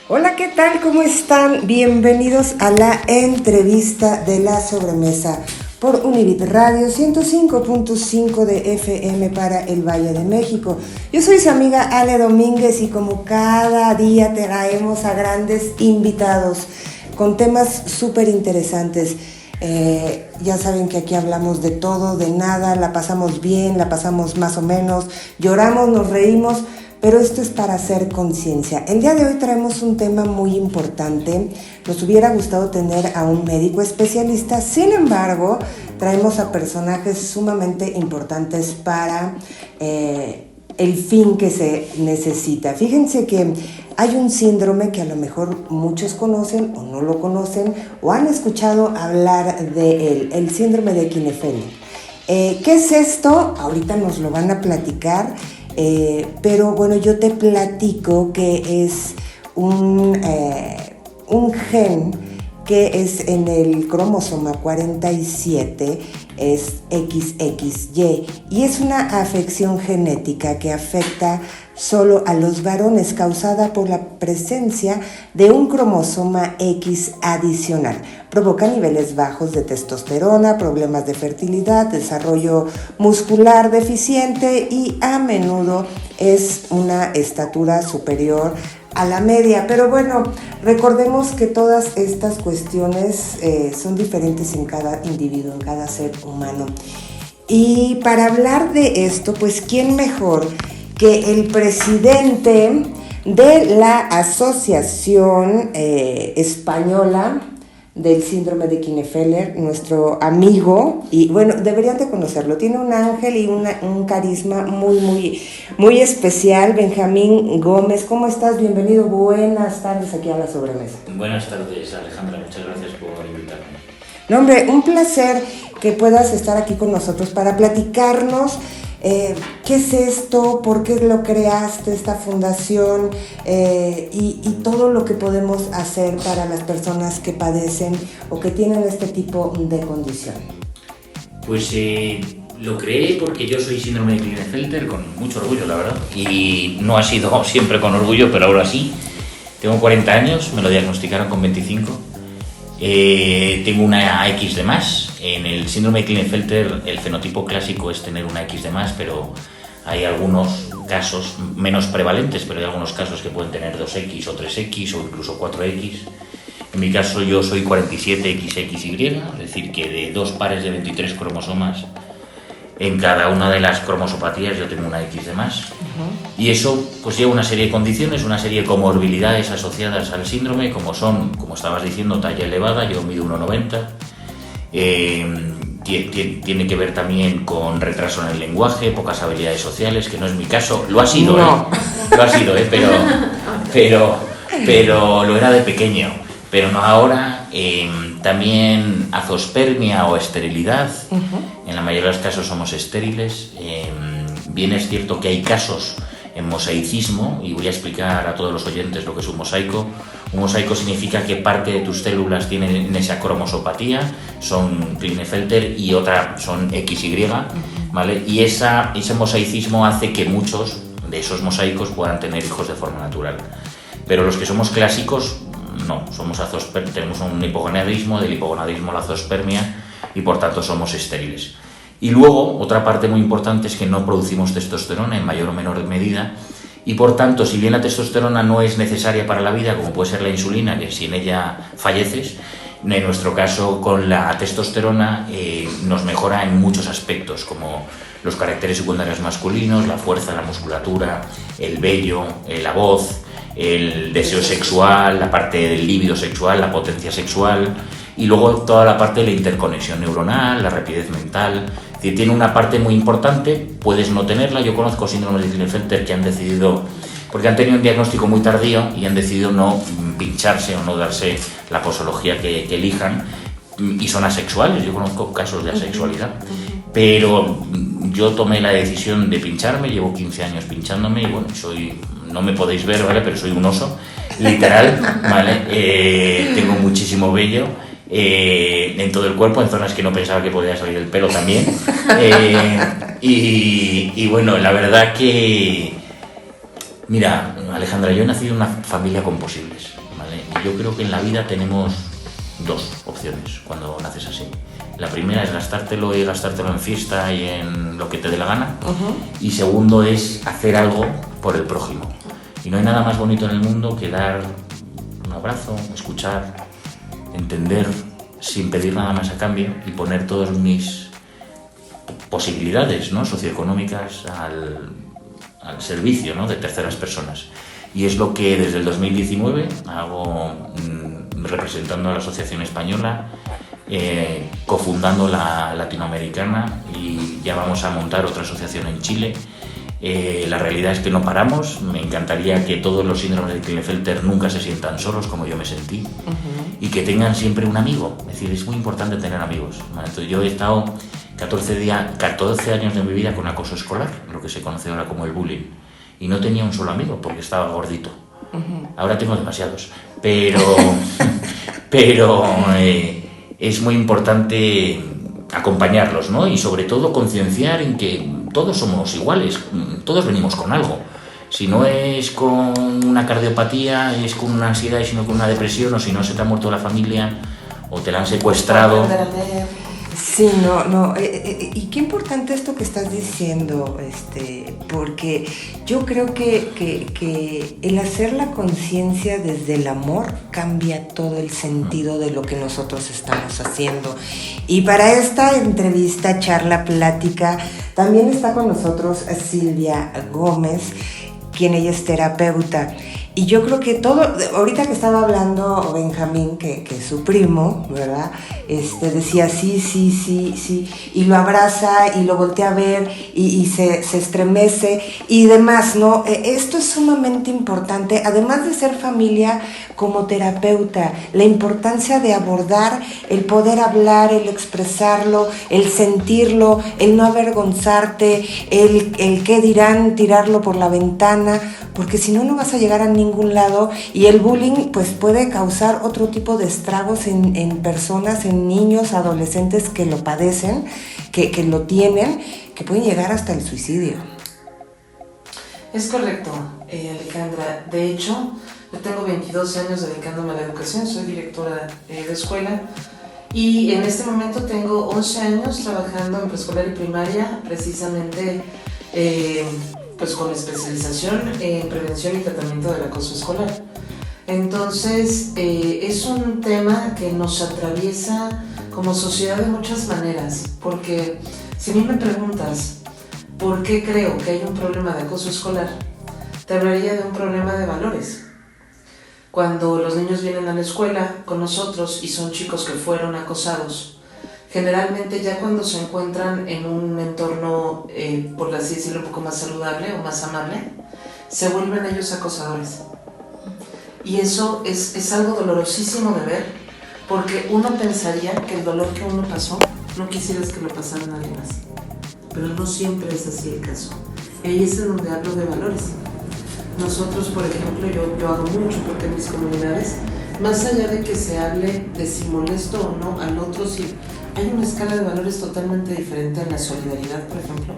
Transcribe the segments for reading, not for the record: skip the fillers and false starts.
Hola, ¿qué tal? ¿Cómo están? Bienvenidos a la entrevista de la sobremesa por Univit Radio 105.5 de FM para el Valle de México. Yo soy su amiga Ale Domínguez y como cada día traemos a grandes invitados con temas súper interesantes. Ya saben que aquí hablamos de todo, de nada, la pasamos bien, la pasamos más o menos, lloramos, nos reímos, pero esto es para hacer conciencia. El día de hoy traemos un tema muy importante. Nos hubiera gustado tener a un médico especialista, sin embargo, traemos a personajes sumamente importantes para el fin que se necesita. Fíjense que hay un síndrome que a lo mejor muchos conocen o no lo conocen o han escuchado hablar de él, el síndrome de Klinefelter. ¿Qué es esto? Ahorita nos lo van a platicar, pero bueno, yo te platico que es un gen que es en el cromosoma 47, es XXY, y es una afección genética que afecta solo a los varones, causada por la presencia de un cromosoma X adicional. Provoca niveles bajos de testosterona, problemas de fertilidad, desarrollo muscular deficiente y a menudo es una estatura superior a la media. Pero bueno, recordemos que todas estas cuestiones son diferentes en cada individuo, en cada ser humano. Y para hablar de esto, pues ¿quién mejor que el presidente de la Asociación Española del Síndrome de Klinefelter, nuestro amigo, y bueno, deberían de conocerlo, tiene un ángel y un carisma muy especial, Benjamín Gómez? ¿Cómo estás? Bienvenido, buenas tardes aquí a la sobremesa. Buenas tardes, Alejandra, muchas gracias por invitarme. No, hombre, un placer que puedas estar aquí con nosotros para platicarnos qué es esto, por qué lo creaste, esta fundación, y todo lo que podemos hacer para las personas que padecen o que tienen este tipo de condición. Pues lo creé porque yo soy síndrome de Klinefelter con mucho orgullo, la verdad, y no ha sido siempre con orgullo, pero ahora sí. Tengo 40 años, me lo diagnosticaron con 25. Tengo una X de más. En el síndrome de Klinefelter el fenotipo clásico es tener una X de más, pero hay algunos casos menos prevalentes, pero hay algunos casos que pueden tener 2X o 3X o incluso 4X. En mi caso yo soy 47XXY, es decir que de dos pares de 23 cromosomas en cada una de las cromosopatías yo tengo una X de más. Y eso pues lleva una serie de condiciones, una serie de comorbilidades asociadas al síndrome, como son, como estabas diciendo, talla elevada, yo mido 1,90. Tiene que ver también con retraso en el lenguaje, pocas habilidades sociales, que no es mi caso. Lo ha sido, no. Lo ha sido, pero lo era de pequeño. Pero no ahora. También azospermia o esterilidad. En la mayoría de los casos somos estériles. Bien es cierto que hay casos en mosaicismo, y voy a explicar a todos los oyentes lo que es un mosaico. Un mosaico significa que parte de tus células tienen esa cromosopatía, son Klinefelter, y otra son XY, ¿vale? Y ese mosaicismo hace que muchos de esos mosaicos puedan tener hijos de forma natural. Pero los que somos clásicos, no, tenemos un hipogonadismo, del hipogonadismo a la zoospermia, y por tanto somos estériles. Y luego, otra parte muy importante es que no producimos testosterona en mayor o menor medida, y por tanto, si bien la testosterona no es necesaria para la vida, como puede ser la insulina, que sin ella falleces, en nuestro caso con la testosterona nos mejora en muchos aspectos, como los caracteres secundarios masculinos, la fuerza, la musculatura, el vello, la voz, el deseo sexual, la parte del líbido sexual, la potencia sexual, y luego toda la parte de la interconexión neuronal, la rapidez mental. Es decir, tiene una parte muy importante, puedes no tenerla. Yo conozco síndromes de Klinefelter que han decidido, porque han tenido un diagnóstico muy tardío y han decidido no pincharse o no darse la posología que elijan, y son asexuales. Yo conozco casos de asexualidad, pero yo tomé la decisión de pincharme, llevo 15 años pinchándome, y bueno, no me podéis ver, ¿vale? Pero soy un oso, literal, ¿vale? Tengo muchísimo vello en todo el cuerpo, en zonas que no pensaba que podía salir el pelo también. Y bueno, la verdad que, mira, Alejandra, yo he nacido en una familia con posibles, ¿vale? Y yo creo que en la vida tenemos dos opciones cuando naces así. La primera es gastártelo en fiesta y en lo que te dé la gana. Y segundo es hacer algo por el prójimo. Y no hay nada más bonito en el mundo que dar un abrazo, escuchar, entender sin pedir nada más a cambio y poner todas mis posibilidades, ¿no?, socioeconómicas al servicio, ¿no?, de terceras personas. Y es lo que desde el 2019 hago, representando a la Asociación Española, cofundando la latinoamericana, y ya vamos a montar otra asociación en Chile. La realidad es que no paramos. Me encantaría que todos los síndromes de Klinefelter nunca se sientan solos como yo me sentí, y que tengan siempre un amigo. Es decir, es muy importante tener amigos, ¿vale? Entonces, yo he estado 14 años de mi vida con acoso escolar, lo que se conoce ahora como el bullying, y no tenía un solo amigo porque estaba gordito. Ahora tengo demasiados, pero es muy importante acompañarlos, ¿no? Y sobre todo concienciar en que todos somos iguales, todos venimos con algo. Si no es con una cardiopatía, es con una ansiedad, sino con una depresión, o si no, se te ha muerto la familia o te la han secuestrado. Sí, no, y qué importante esto que estás diciendo, porque yo creo que el hacer la conciencia desde el amor cambia todo el sentido de lo que nosotros estamos haciendo. Y para esta entrevista, charla, plática, también está con nosotros Silvia Gómez, quien ella es terapeuta. Y yo creo que todo, ahorita que estaba hablando Benjamín, que es su primo, ¿verdad? Decía sí, y lo abraza y lo voltea a ver y se estremece y demás, ¿no? Esto es sumamente importante, además de ser familia, como terapeuta, la importancia de abordar, el poder hablar, el expresarlo, el sentirlo, el no avergonzarte, el qué dirán, tirarlo por la ventana, porque si no, no vas a llegar a ningún lado. Y el bullying pues puede causar otro tipo de estragos en personas, en niños, adolescentes que lo padecen, que lo tienen, que pueden llegar hasta el suicidio. Es correcto, Alejandra. De hecho, yo tengo 22 años dedicándome a la educación, soy directora de escuela, y en este momento tengo 11 años trabajando en preescolar y primaria, precisamente pues con especialización en prevención y tratamiento del acoso escolar. Entonces, es un tema que nos atraviesa como sociedad de muchas maneras, porque si a mí me preguntas por qué creo que hay un problema de acoso escolar, te hablaría de un problema de valores. Cuando los niños vienen a la escuela con nosotros y son chicos que fueron acosados, generalmente ya cuando se encuentran en un entorno, por así decirlo, un poco más saludable o más amable, se vuelven ellos acosadores. Y eso es algo dolorosísimo de ver, porque uno pensaría que el dolor que uno pasó, no quisieras que lo pasara a nadie más. Pero no siempre es así el caso. Ahí es en donde hablo de valores. Nosotros, por ejemplo, yo hago mucho porque en mis comunidades, más allá de que se hable de si molesto o no al otro, si hay una escala de valores totalmente diferente en la solidaridad, por ejemplo,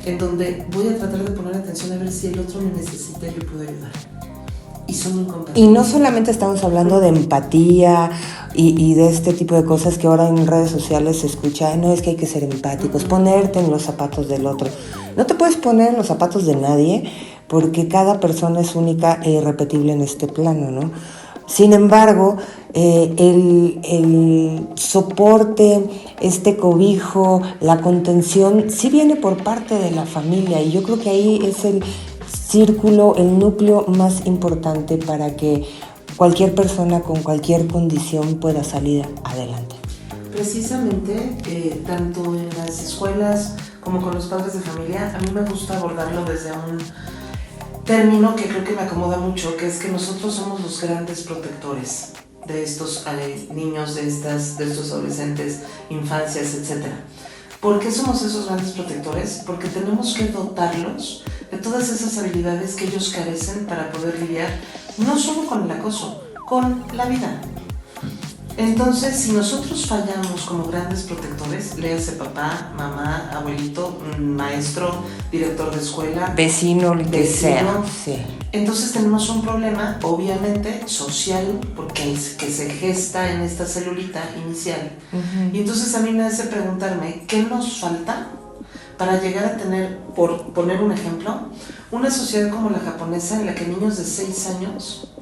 en donde voy a tratar de poner atención a ver si el otro me necesita y yo puedo ayudar. Y son incompatibles. Y no solamente estamos hablando de empatía y de este tipo de cosas que ahora en redes sociales se escucha, no, es que hay que ser empáticos, ponerte en los zapatos del otro. No te puedes poner en los zapatos de nadie, porque cada persona es única e irrepetible en este plano, ¿no? Sin embargo, el soporte, este cobijo, la contención, sí viene por parte de la familia, y yo creo que ahí es el círculo, el núcleo más importante para que cualquier persona con cualquier condición pueda salir adelante. Precisamente, tanto en las escuelas como con los padres de familia, a mí me gusta abordarlo desde un término que creo que me acomoda mucho, que es que nosotros somos los grandes protectores de estos niños, de estos adolescentes, infancias, etc. ¿Por qué somos esos grandes protectores? Porque tenemos que dotarlos de todas esas habilidades que ellos carecen para poder lidiar no solo con el acoso, con la vida. Entonces, si nosotros fallamos como grandes protectores, léase papá, mamá, abuelito, maestro, director de escuela, vecino, lo que sea, sí. Entonces tenemos un problema, obviamente, social, porque es que se gesta en esta celulita inicial. Y entonces a mí me hace preguntarme, ¿qué nos falta para llegar a tener, por poner un ejemplo, una sociedad como la japonesa en la que niños de 6 años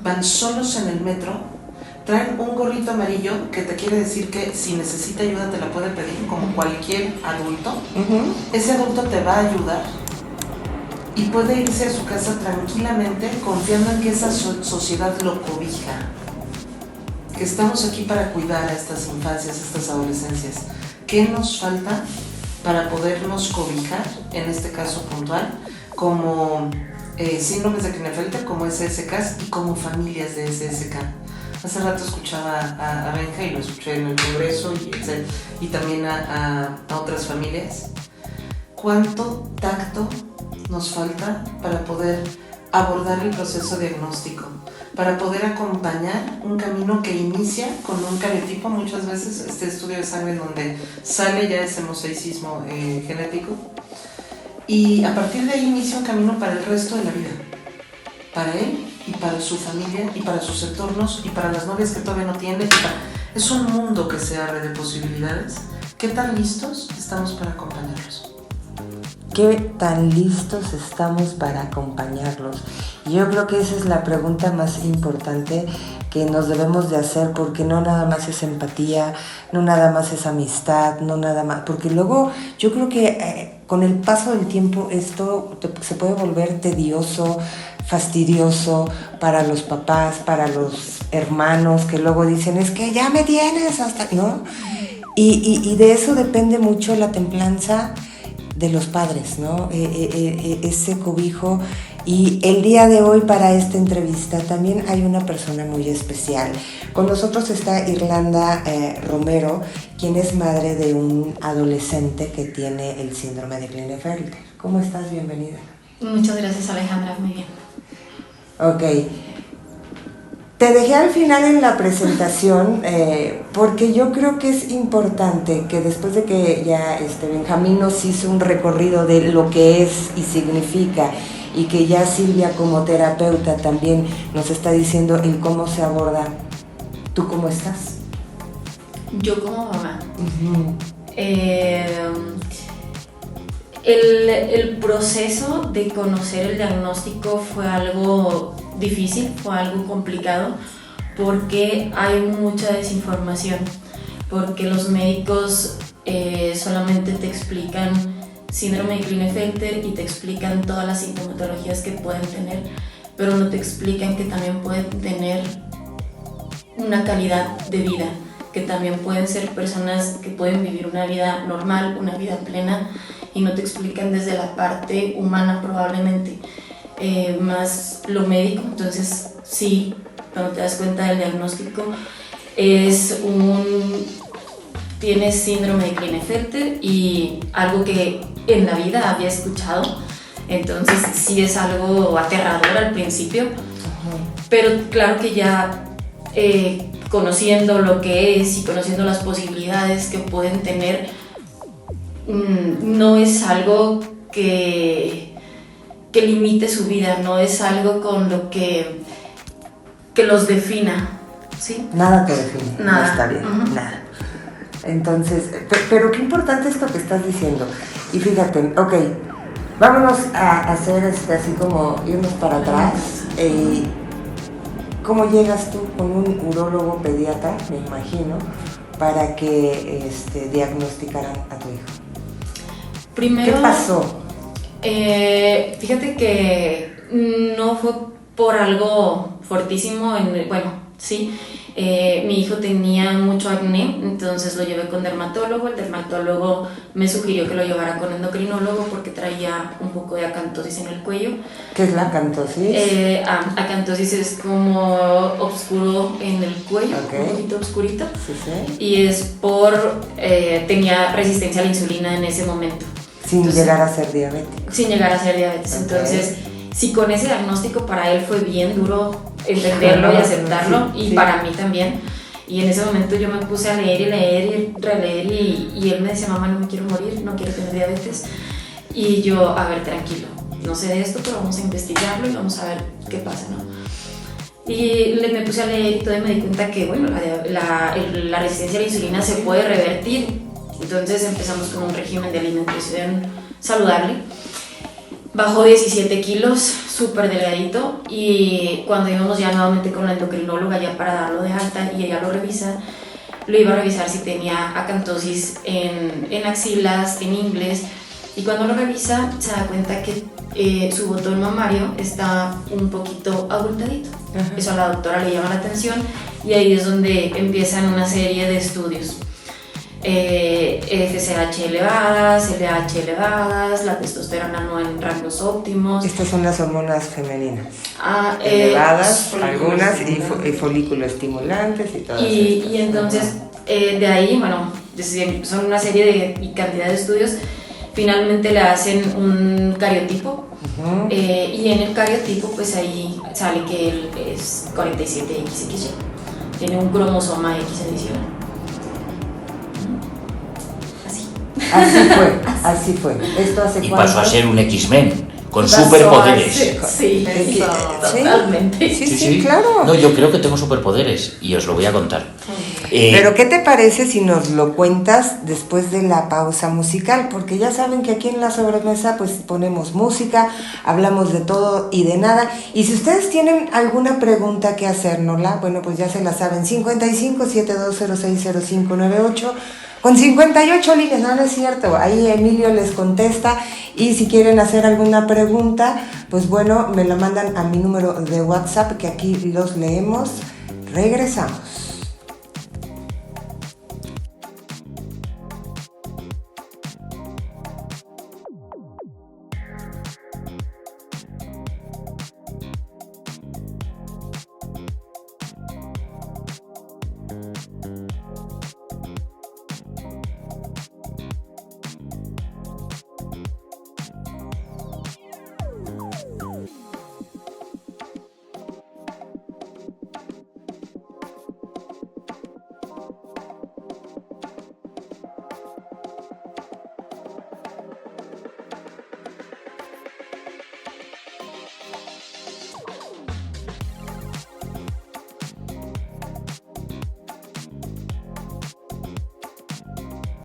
van solos en el metro, traen un gorrito amarillo que te quiere decir que si necesita ayuda te la puede pedir como cualquier adulto? Ese adulto te va a ayudar y puede irse a su casa tranquilamente confiando en que esa sociedad lo cobija, que estamos aquí para cuidar a estas infancias, a estas adolescencias. ¿Qué nos falta para podernos cobijar, en este caso puntual, como síndromes de Klinefelter, como SSKs y como familias de SSK? Hace rato escuchaba a Benja y lo escuché en el Congreso y también a otras familias. ¿Cuánto tacto nos falta para poder abordar el proceso diagnóstico? Para poder acompañar un camino que inicia con un cariotipo, muchas veces este estudio de sangre en donde sale ya ese mosaicismo genético, y a partir de ahí inicia un camino para el resto de la vida, para él y para su familia y para sus entornos y para las novias que todavía no tienen. Es un mundo que se abre de posibilidades. ¿Qué tan listos estamos para acompañarlos? ¿Qué tan listos estamos para acompañarlos? Yo creo que esa es la pregunta más importante que nos debemos de hacer, porque no nada más es empatía, no nada más es amistad, no nada más, porque luego yo creo que con el paso del tiempo esto se puede volver tedioso, fastidioso para los papás, para los hermanos, que luego dicen, es que ya me tienes hasta, ¿no? Y de eso depende mucho la templanza de los padres, ¿no? Ese cobijo. Y el día de hoy, para esta entrevista, también hay una persona muy especial. Con nosotros está Irlanda Romero, quien es madre de un adolescente que tiene el síndrome de Klinefelter. ¿Cómo estás? Bienvenida. Muchas gracias, Alejandra, muy bien. Ok. Te dejé al final en la presentación porque yo creo que es importante que después de que ya Benjamín nos hizo un recorrido de lo que es y significa, y que ya Silvia como terapeuta también nos está diciendo el cómo se aborda, ¿tú cómo estás? Yo como mamá. El proceso de conocer el diagnóstico fue algo difícil, fue algo complicado, porque hay mucha desinformación, porque los médicos solamente te explican síndrome de Klinefelter y te explican todas las sintomatologías que pueden tener, pero no te explican que también pueden tener una calidad de vida, que también pueden ser personas que pueden vivir una vida normal, una vida plena, y no te explican desde la parte humana probablemente, más lo médico. Entonces sí, cuando te das cuenta del diagnóstico, tienes síndrome de Klinefelter y algo que en la vida había escuchado, entonces sí es algo aterrador al principio, pero claro que ya conociendo lo que es y conociendo las posibilidades que pueden tener, no es algo que limite su vida, no es algo con lo que los defina, ¿sí? Nada te define, nada. No está bien, nada. Entonces, pero qué importante esto que estás diciendo. Y fíjate, ok, vámonos a hacer así como irnos para atrás. ¿Cómo llegas tú con un urólogo pediatra, me imagino, para que diagnosticaran a tu hijo? Primero, ¿qué pasó? Fíjate que no fue por algo fortísimo, sí. Mi hijo tenía mucho acné, entonces lo llevé con dermatólogo. El dermatólogo me sugirió que lo llevara con endocrinólogo porque traía un poco de acantosis en el cuello. ¿Qué es la acantosis? Acantosis es como oscuro en el cuello, okay. Un poquito oscurito. Sí. Y es tenía resistencia a la insulina en ese momento. Sin llegar a ser diabético. Sin llegar a ser diabetes. Okay. Entonces, si con ese diagnóstico para él fue bien duro entenderlo y aceptarlo, sí. Para mí también. Y en ese momento yo me puse a leer y releer y él me decía, mamá, no me quiero morir, no quiero tener diabetes. Y yo, a ver, tranquilo, no sé de esto, pero vamos a investigarlo y vamos a ver qué pasa, ¿no? Y me puse a leer y todo y me di cuenta que, bueno, la resistencia a la insulina se puede revertir. Entonces empezamos con un régimen de alimentación saludable. Bajó 17 kilos, súper delgadito, y cuando íbamos ya nuevamente con la endocrinóloga ya para darlo de alta y ella lo revisa, lo iba a revisar si tenía acantosis en axilas, en ingles, y cuando lo revisa se da cuenta que su botón mamario está un poquito abultadito. Eso a la doctora le llama la atención y ahí es donde empiezan una serie de estudios. FSH elevadas, LH elevadas, la testosterona no en rangos óptimos. Estas son las hormonas femeninas. Elevadas, algunas, y folículo estimulantes y todas. Y entonces, de ahí, bueno, son una serie de cantidad de estudios. Finalmente le hacen un cariotipo. Y en el cariotipo, pues ahí sale que él es 47XXY. Tiene un cromosoma X adicional. Así fue. Esto hace Y cuánto. pasó a ser un X-Men con superpoderes. Sí, totalmente. Sí, claro. No, yo creo que tengo superpoderes y os lo voy a contar. Pero ¿qué te parece si nos lo cuentas después de la pausa musical? Porque ya saben que aquí en La Sobremesa pues ponemos música, hablamos de todo y de nada. Y si ustedes tienen alguna pregunta que hacérnosla, bueno, pues ya se la saben. 55-7206-0598. Con 58 líneas, no es cierto, ahí Emilio les contesta, y si quieren hacer alguna pregunta, pues bueno, me la mandan a mi número de WhatsApp, que aquí los leemos. Regresamos.